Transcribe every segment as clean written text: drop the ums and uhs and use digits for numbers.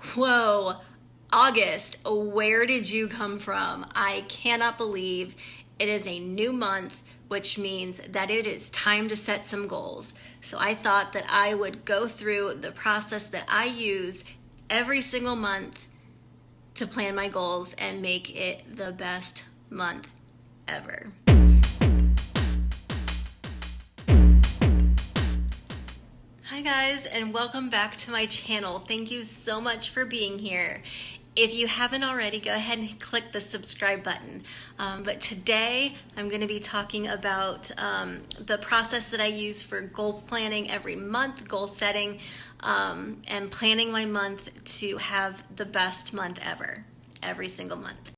Whoa, August, where did you come from? I cannot believe it is a new month, which means that it is time to set some goals. So I thought that I would go through the process that I use every single month to plan my goals and make it the best month ever. Hi guys, and welcome back to my channel. Thank you so much for being here. If you haven't already, go ahead and click the subscribe button. But today I'm going to be talking about the process that I use for goal planning every month, goal setting, and planning my month to have the best month ever, every single month.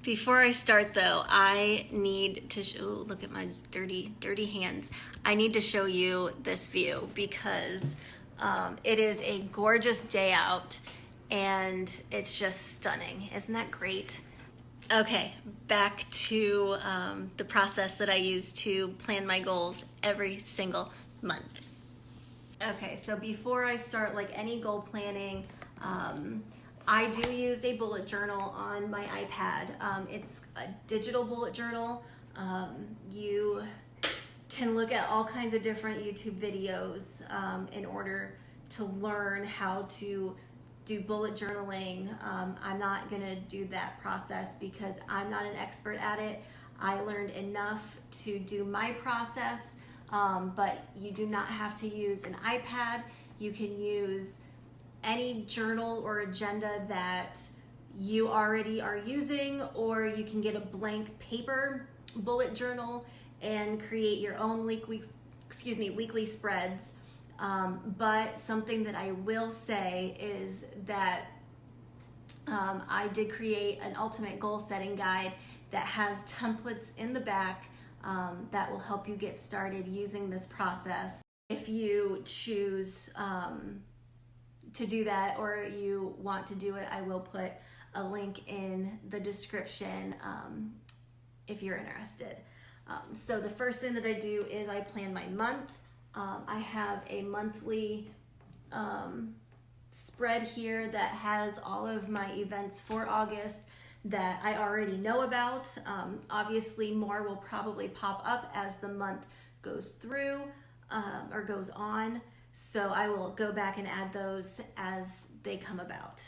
Before I start though, I need to look at my dirty hands. I need to show you this view because it is a gorgeous day out and it's just stunning. Isn't that great? Okay, back to the process that I use to plan my goals every single month. Okay, so before I start like any goal planning, I do use a bullet journal on my iPad. It's a digital bullet journal. You can look at all kinds of different YouTube videos in order to learn how to do bullet journaling. I'm not gonna do that process because I'm not an expert at it. I learned enough to do my process, but you do not have to use an iPad. You can use any journal or agenda that you already are using, or you can get a blank paper bullet journal and create your own weekly spreads. But something that I will say is that I did create an ultimate goal setting guide that has templates in the back that will help you get started using this process. If you choose to do that or you want to do it, I will put a link in the description if you're interested. So the first thing that I do is I plan my month. I have a monthly spread here that has all of my events for August that I already know about. Obviously more will probably pop up as the month goes through or goes on. So I will go back and add those as they come about.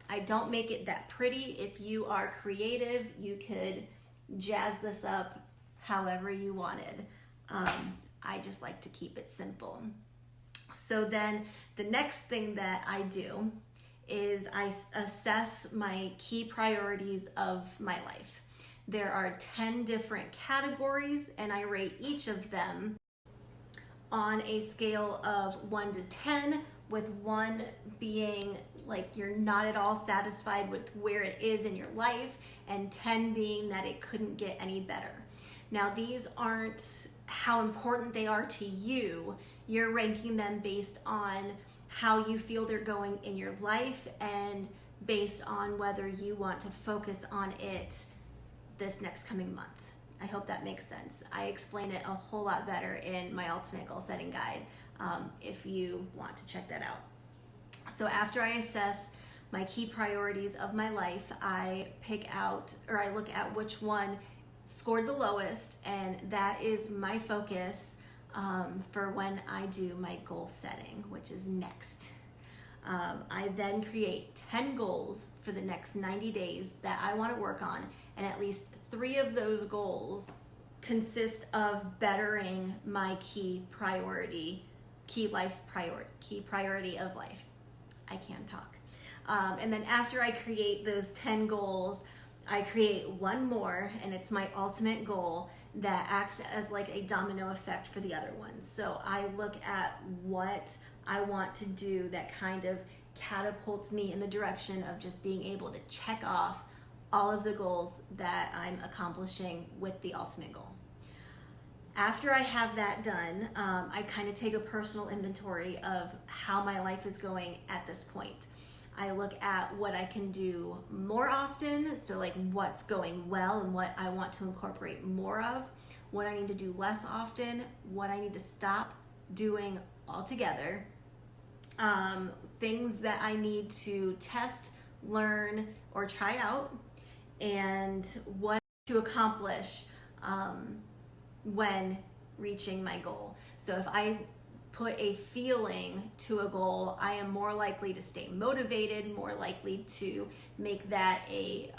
I don't make it that pretty. If you are creative, you could jazz this up however you wanted. I just like to keep it simple. So then the next thing that I do is I assess my key priorities of my life. There are 10 different categories and I rate each of them on a scale of 1 to 10, with 1 being like you're not at all satisfied with where it is in your life, and 10 being that it couldn't get any better. Now these aren't how important they are to you. You're ranking them based on how you feel they're going in your life and based on whether you want to focus on it this next coming month. I hope that makes sense. I explain it a whole lot better in my Ultimate Goal Setting Guide if you want to check that out. So after I assess my key priorities of my life, I pick out, or I look at which one scored the lowest, and that is my focus for when I do my goal setting, which is next. I then create 10 goals for the next 90 days that I want to work on, and at least 3 of those goals consist of bettering my key priority of life. I can't talk. And then after I create those 10 goals, I create one more, and it's my ultimate goal that acts as like a domino effect for the other ones. So I look at what I want to do that kind of catapults me in the direction of just being able to check off all of the goals that I'm accomplishing with the ultimate goal. After I have that done, I kind of take a personal inventory of how my life is going at this point. I look at what I can do more often, so like what's going well and what I want to incorporate more of, what I need to do less often, what I need to stop doing altogether. things that I need to test, learn, or try out, and what to accomplish when reaching my goal. So if I put a feeling to a goal, I am more likely to stay motivated, more likely to make that a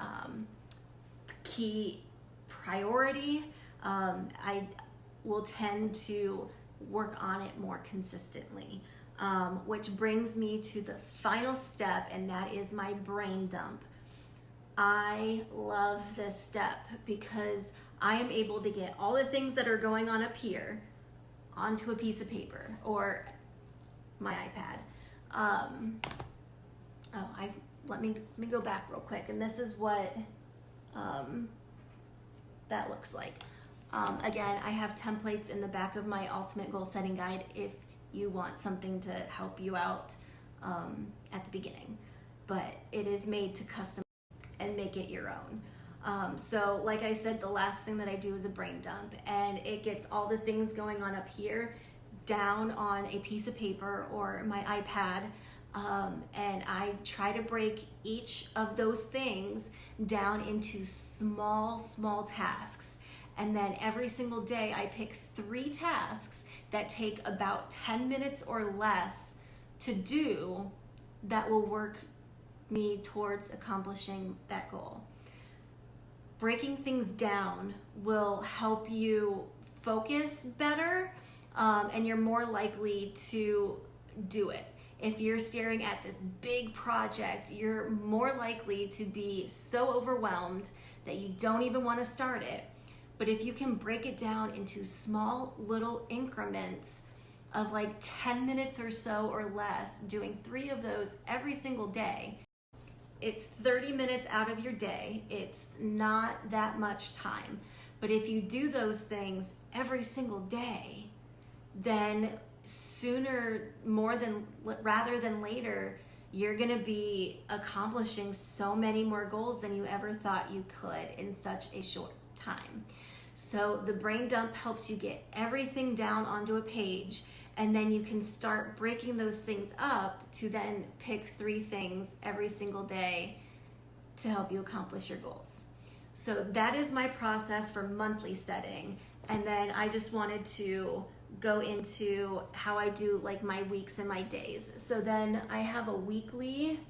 key priority. I will tend to work on it more consistently, which brings me to the final step, and that is my brain dump. I love this step because I am able to get all the things that are going on up here onto a piece of paper or my iPad. Let me go back real quick, and this is what that looks like. Again, I have templates in the back of my Ultimate Goal Setting Guide if you want something to help you out at the beginning, but it is made to custom and make it your own. So like I said, the last thing that I do is a brain dump, and it gets all the things going on up here down on a piece of paper or my iPad, and I try to break each of those things down into small tasks. And then every single day I pick 3 tasks that take about 10 minutes or less to do that will work me towards accomplishing that goal. Breaking things down will help you focus better, and you're more likely to do it. If you're staring at this big project, you're more likely to be so overwhelmed that you don't even want to start it. But if you can break it down into small little increments of like 10 minutes or so or less, doing 3 of those every single day, it's 30 minutes out of your day. It's not that much time. But if you do those things every single day, then rather than later, you're gonna be accomplishing so many more goals than you ever thought you could in such a short time. So the brain dump helps you get everything down onto a page, and then you can start breaking those things up to then pick 3 things every single day to help you accomplish your goals. So that is my process for monthly setting. And then I just wanted to go into how I do like my weeks and my days. So then I have a weekly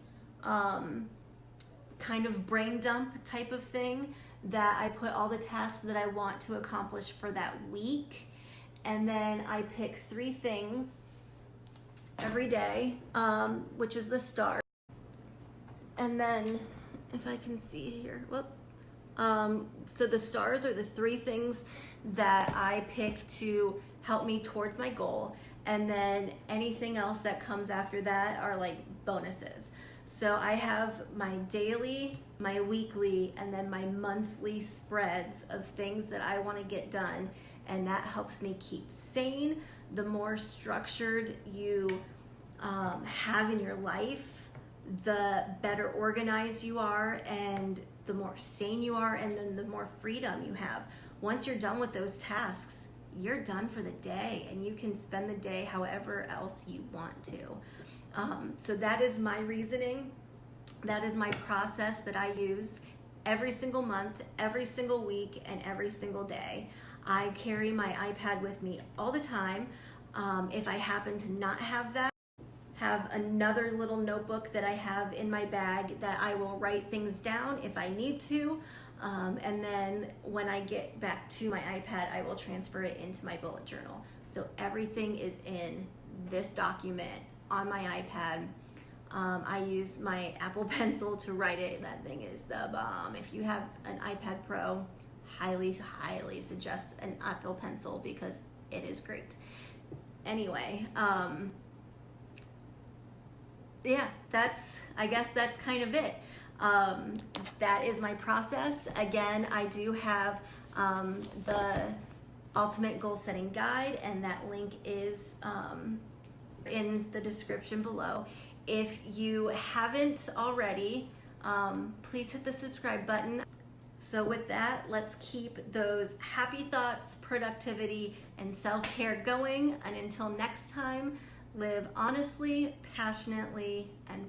kind of brain dump type of thing that I put all the tasks that I want to accomplish for that week. And then I pick 3 things every day, which is the start. And then if I can see here, so the stars are the 3 things that I pick to help me towards my goal. And then anything else that comes after that are like bonuses. So I have my daily, my weekly, and then my monthly spreads of things that I want to get done. And that helps me keep sane. The more structured you have in your life, the better organized you are, and the more sane you are, and then the more freedom you have. Once you're done with those tasks, you're done for the day, and you can spend the day however else you want to. So that is my reasoning. That is my process that I use every single month, every single week, and every single day. I carry my iPad with me all the time. If I happen to not have that, have another little notebook that I have in my bag that I will write things down if I need to. And then when I get back to my iPad, I will transfer it into my bullet journal. So everything is in this document on my iPad. I use my Apple Pencil to write it. That thing is the bomb. If you have an iPad Pro, highly suggest an Apple Pencil because it is great. Anyway, yeah, I guess that's kind of it. That is my process. Again, I do have the Ultimate Goal Setting Guide, and that link is in the description below. If you haven't already, please hit the subscribe button. So with that, let's keep those happy thoughts, productivity, and self-care going. And until next time, live honestly, passionately, and